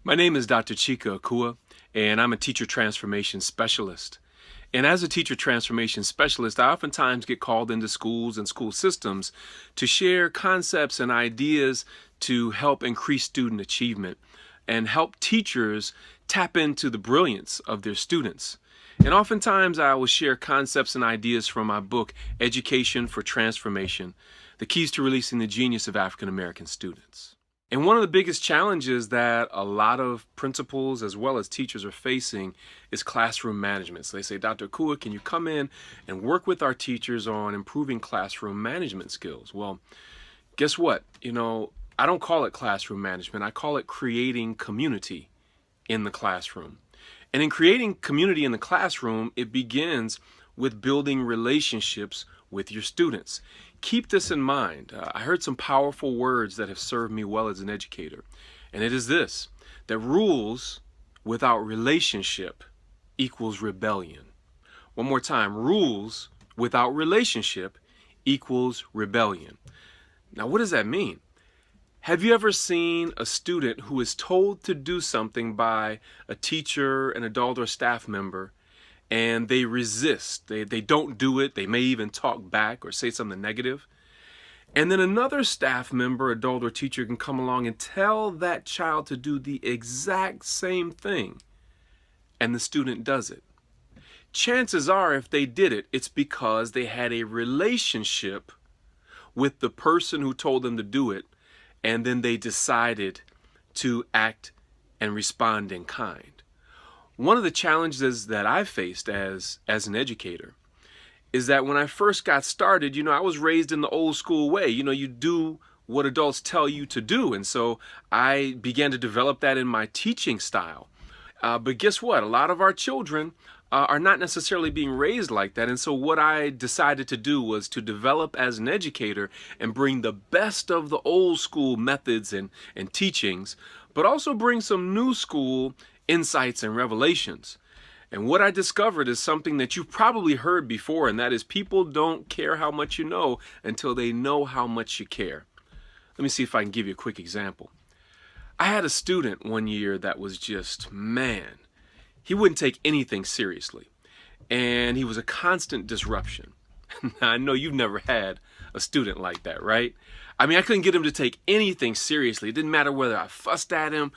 My name is Dr. Chike Akua, and I'm a teacher transformation specialist. And as a teacher transformation specialist, I oftentimes get called into schools and school systems to share concepts and ideas to help increase student achievement and help teachers tap into the brilliance of their students. And oftentimes I will share concepts and ideas from my book, Education for Transformation, The Keys to Releasing the Genius of African American Students. And one of the biggest challenges that a lot of principals as well as teachers are facing is classroom management. So they say, Dr. Akua, can you come in and work with our teachers on improving classroom management skills? Well, guess what? I don't call it classroom management. I call it creating community in the classroom. And in creating community in the classroom, it begins with building relationships with your students. Keep this in mind. I heard some powerful words that have served me well as an educator. And it is this, that rules without relationship equals rebellion. One more time, rules without relationship equals rebellion. Now, what does that mean? Have you ever seen a student who is told to do something by a teacher, an adult, or staff member, and they resist? They don't do it. They may even talk back or say something negative. And then another staff member, adult, or teacher can come along and tell that child to do the exact same thing, and the student does it. Chances are, if they did it, it's because they had a relationship with the person who told them to do it, and then they decided to act and respond in kind. One of the challenges that I faced as an educator is that when I first got started, I was raised in the old school way. You do what adults tell you to do. And so I began to develop that in my teaching style. But guess what? A lot of our children are not necessarily being raised like that. And so what I decided to do was to develop as an educator and bring the best of the old school methods and teachings, but also bring some new school insights and revelations. And what I discovered is something that you've probably heard before, and that is people don't care how much you know until they know how much you care. Let me see if I can give you a quick example. I had a student one year that was just, man, he wouldn't take anything seriously. And he was a constant disruption. Now, I know you've never had a student like that, right? I couldn't get him to take anything seriously. It didn't matter whether I fussed at him,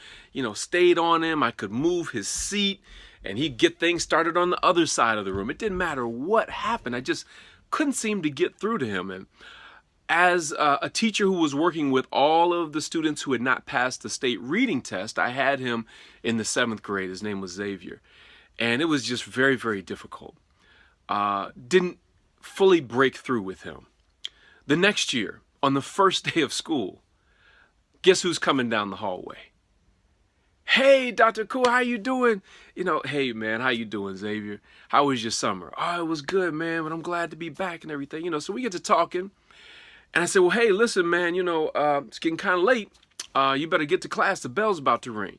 stayed on him. I could move his seat and he'd get things started on the other side of the room. It didn't matter what happened. I just couldn't seem to get through to him. And as a teacher who was working with all of the students who had not passed the state reading test, I had him in the 7th grade. His name was Xavier. And it was just very, very difficult. Didn't fully break through with him. The next year, on the first day of school, guess who's coming down the hallway? Hey, Dr. Akua, how you doing? Hey, man, how you doing, Xavier? How was your summer? Oh, it was good, man, but I'm glad to be back and everything. So we get to talking. And I said, well, hey, listen, man, it's getting kind of late. You better get to class. The bell's about to ring.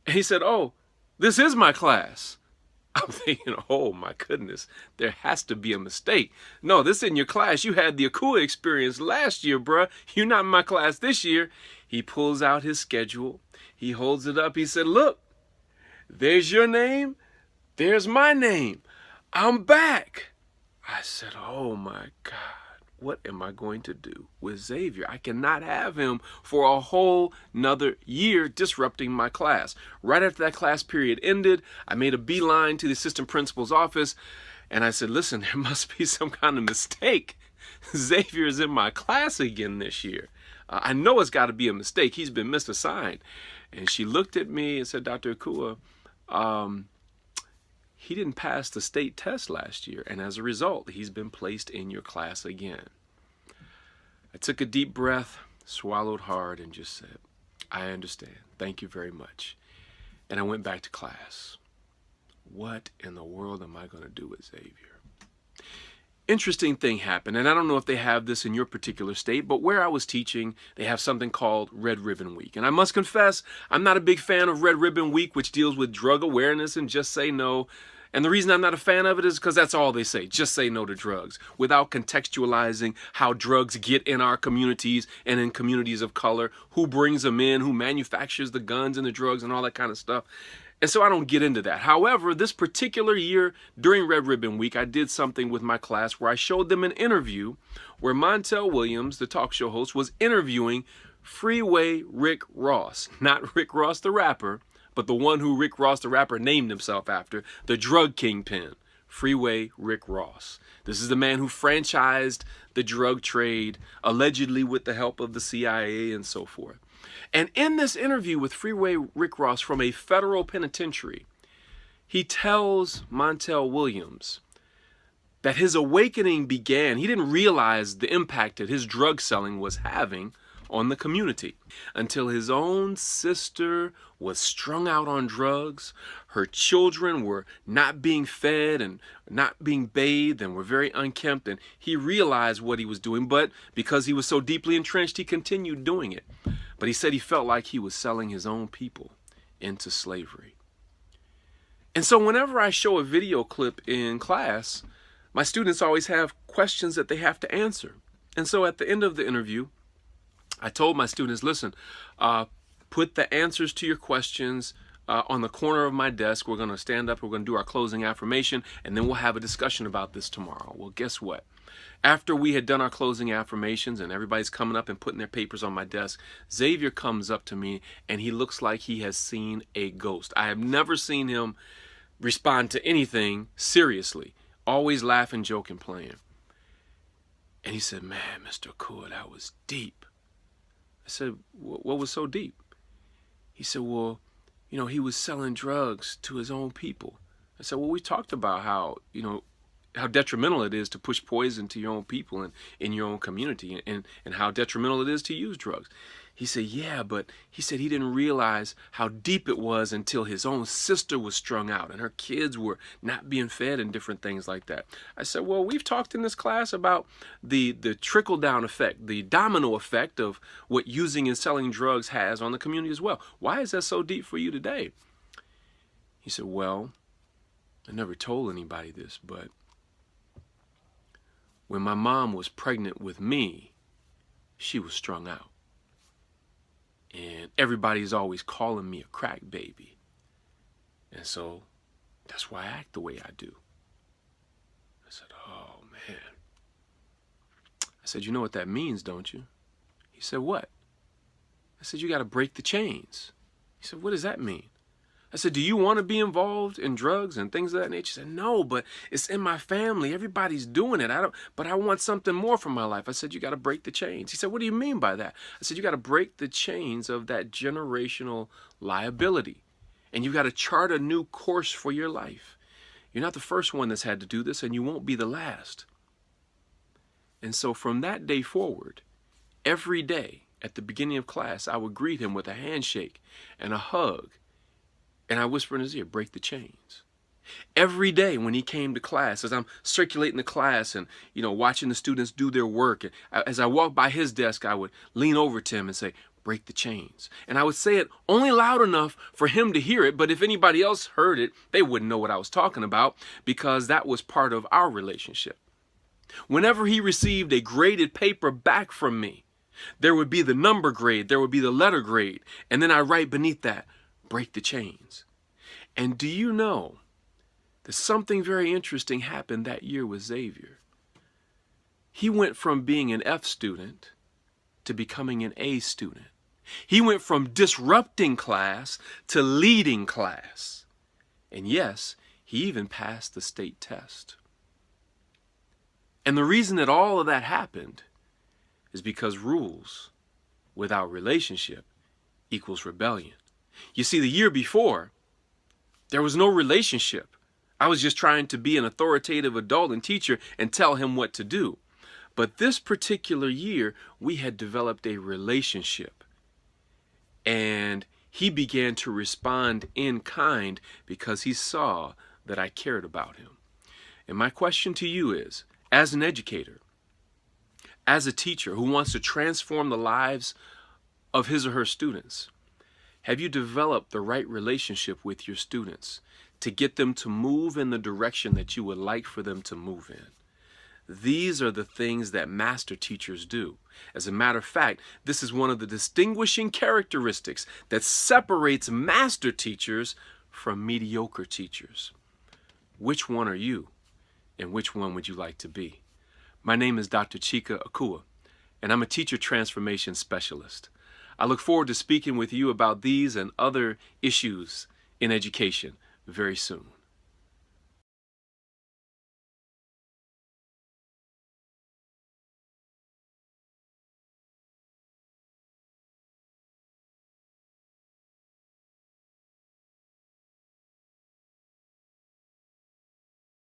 And he said, oh, this is my class. I'm thinking, oh my goodness, there has to be a mistake. No, this isn't your class. You had the Akua experience last year, bruh. You're not in my class this year. He pulls out his schedule. He holds it up. He said, look, there's your name. There's my name. I'm back. I said, oh my God. What am I going to do with Xavier? I cannot have him for a whole nother year disrupting my class. Right after that class period ended, I made a beeline to the assistant principal's office and I said, listen, there must be some kind of mistake. Xavier is in my class again this year. I know it's got to be a mistake. He's been misassigned. And she looked at me and said, Dr. Akua, he didn't pass the state test last year, and as a result, he's been placed in your class again. I took a deep breath, swallowed hard, and just said, I understand. Thank you very much. And I went back to class. What in the world am I going to do with Xavier? Interesting thing happened, and I don't know if they have this in your particular state, but where I was teaching, they have something called Red Ribbon Week. And I must confess, I'm not a big fan of Red Ribbon Week, which deals with drug awareness and just say no. And the reason I'm not a fan of it is because that's all they say. Just say no to drugs without contextualizing how drugs get in our communities and in communities of color, who brings them in, who manufactures the guns and the drugs and all that kind of stuff. And so I don't get into that. However, this particular year during Red Ribbon Week, I did something with my class where I showed them an interview where Montel Williams, the talk show host, was interviewing Freeway Rick Ross. Not Rick Ross the rapper, but the one who Rick Ross the rapper named himself after, the drug kingpin, Freeway Rick Ross. This is the man who franchised the drug trade, allegedly with the help of the CIA and so forth. And in this interview with Freeway Rick Ross from a federal penitentiary, he tells Montel Williams that his awakening began. He didn't realize the impact that his drug selling was having on the community until his own sister was strung out on drugs. Her children were not being fed and not being bathed and were very unkempt, and he realized what he was doing, but because he was so deeply entrenched, he continued doing it. But he said he felt like he was selling his own people into slavery. And so whenever I show a video clip in class, my students always have questions that they have to answer. And so at the end of the interview, I told my students, listen, put the answers to your questions on the corner of my desk. We're going to stand up, we're going to do our closing affirmation, and then we'll have a discussion about this tomorrow. Well, guess what? After we had done our closing affirmations and everybody's coming up and putting their papers on my desk, Xavier comes up to me and he looks like he has seen a ghost. I have never seen him respond to anything seriously, always laughing, joking, playing. And he said, man, Mr. Akua, that was deep. I said, what was so deep? He said, well, you know, he was selling drugs to his own people. I said, well, we talked about how, you know, how detrimental it is to push poison to your own people and in your own community, and how detrimental it is to use drugs. He said, yeah, but he said he didn't realize how deep it was until his own sister was strung out and her kids were not being fed and different things like that. I said, well, we've talked in this class about the trickle-down effect, the domino effect of what using and selling drugs has on the community as well. Why is that so deep for you today? He said, well, I never told anybody this, but when my mom was pregnant with me, she was strung out. And everybody's always calling me a crack baby. And so that's why I act the way I do. I said, oh, man. I said, you know what that means, don't you? He said, what? I said, you got to break the chains. He said, what does that mean? I said, do you want to be involved in drugs and things of that nature? He said, no, but it's in my family. Everybody's doing it. But I want something more from my life. I said, you got to break the chains. He said, what do you mean by that? I said, you got to break the chains of that generational liability. And you got to chart a new course for your life. You're not the first one that's had to do this, and you won't be the last. And so from that day forward, every day at the beginning of class, I would greet him with a handshake and a hug. And I whisper in his ear, break the chains. Every day when he came to class, as I'm circulating the class and, you know, watching the students do their work, and as I walked by his desk, I would lean over to him and say, break the chains. And I would say it only loud enough for him to hear it, but if anybody else heard it, they wouldn't know what I was talking about, because that was part of our relationship. Whenever he received a graded paper back from me, there would be the number grade, there would be the letter grade, and then I write beneath that, break the chains. And do you know that something very interesting happened that year with Xavier? He went from being an F student to becoming an A student. He went from disrupting class to leading class. And yes, he even passed the state test. And the reason that all of that happened is because rules without relationship equals rebellion. You see, the year before, there was no relationship. I was just trying to be an authoritative adult and teacher and tell him what to do. But this particular year, we had developed a relationship. And he began to respond in kind because he saw that I cared about him. And my question to you is, as an educator, as a teacher who wants to transform the lives of his or her students, have you developed the right relationship with your students? to get them to move in the direction that you would like for them to move in. These are the things that master teachers do. As a matter of fact, this is one of the distinguishing characteristics that separates master teachers from mediocre teachers. Which one are you, and which one would you like to be? My name is Dr. Chike Akua, and I'm a teacher transformation specialist. I look forward to speaking with you about these and other issues in education very soon.